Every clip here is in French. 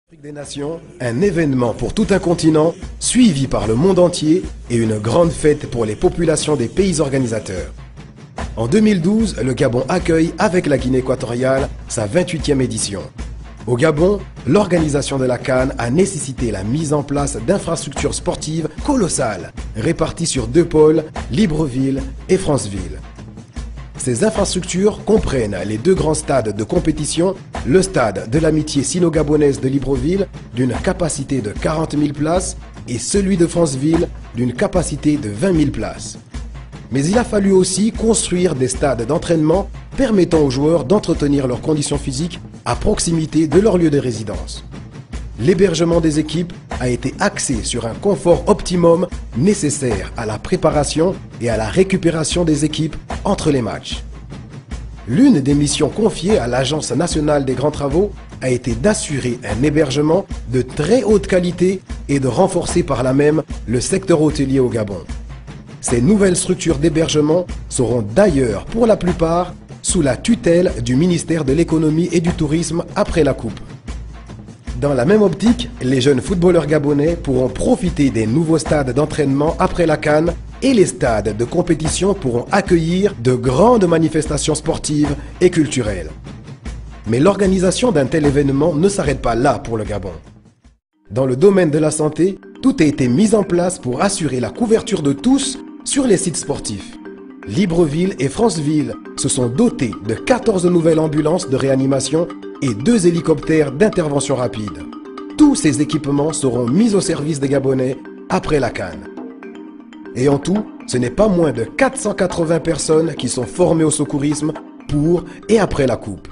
L'Afrique des Nations, un événement pour tout un continent, suivi par le monde entier et une grande fête pour les populations des pays organisateurs. En 2012, le Gabon accueille avec la Guinée équatoriale sa 28e édition. Au Gabon, l'organisation de la CAN a nécessité la mise en place d'infrastructures sportives colossales, réparties sur deux pôles, Libreville et Franceville. Ces infrastructures comprennent les deux grands stades de compétition, le stade de l'amitié sino-gabonaise de Libreville d'une capacité de 40 000 places et celui de Franceville d'une capacité de 20 000 places. Mais il a fallu aussi construire des stades d'entraînement permettant aux joueurs d'entretenir leurs conditions physiques à proximité de leur lieu de résidence. L'hébergement des équipes a été axé sur un confort optimum nécessaire à la préparation et à la récupération des équipes entre les matchs. L'une des missions confiées à l'Agence nationale des grands travaux a été d'assurer un hébergement de très haute qualité et de renforcer par là même le secteur hôtelier au Gabon. Ces nouvelles structures d'hébergement seront d'ailleurs pour la plupart sous la tutelle du ministère de l'économie et du tourisme après la Coupe. Dans la même optique, les jeunes footballeurs gabonais pourront profiter des nouveaux stades d'entraînement après la CAN et les stades de compétition pourront accueillir de grandes manifestations sportives et culturelles. Mais l'organisation d'un tel événement ne s'arrête pas là pour le Gabon. Dans le domaine de la santé, tout a été mis en place pour assurer la couverture de tous sur les sites sportifs. Libreville et Franceville se sont dotés de 14 nouvelles ambulances de réanimation et 2 hélicoptères d'intervention rapide. Tous ces équipements seront mis au service des Gabonais après la CAN. Et en tout, ce n'est pas moins de 480 personnes qui sont formées au secourisme pour et après la Coupe.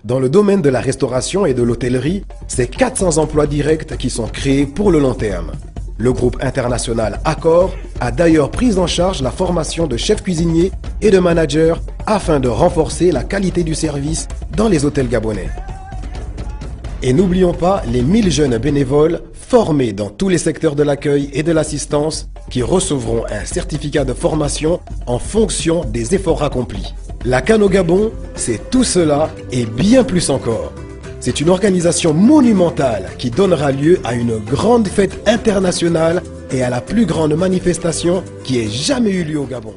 Dans le domaine de la restauration et de l'hôtellerie, c'est 400 emplois directs qui sont créés pour le long terme. Le groupe international Accor a d'ailleurs pris en charge la formation de chefs cuisiniers et de managers afin de renforcer la qualité du service dans les hôtels gabonais. Et n'oublions pas les 1000 jeunes bénévoles formés dans tous les secteurs de l'accueil et de l'assistance qui recevront un certificat de formation en fonction des efforts accomplis. La CAN au Gabon, c'est tout cela et bien plus encore. C'est une organisation monumentale qui donnera lieu à une grande fête internationale et à la plus grande manifestation qui ait jamais eu lieu au Gabon.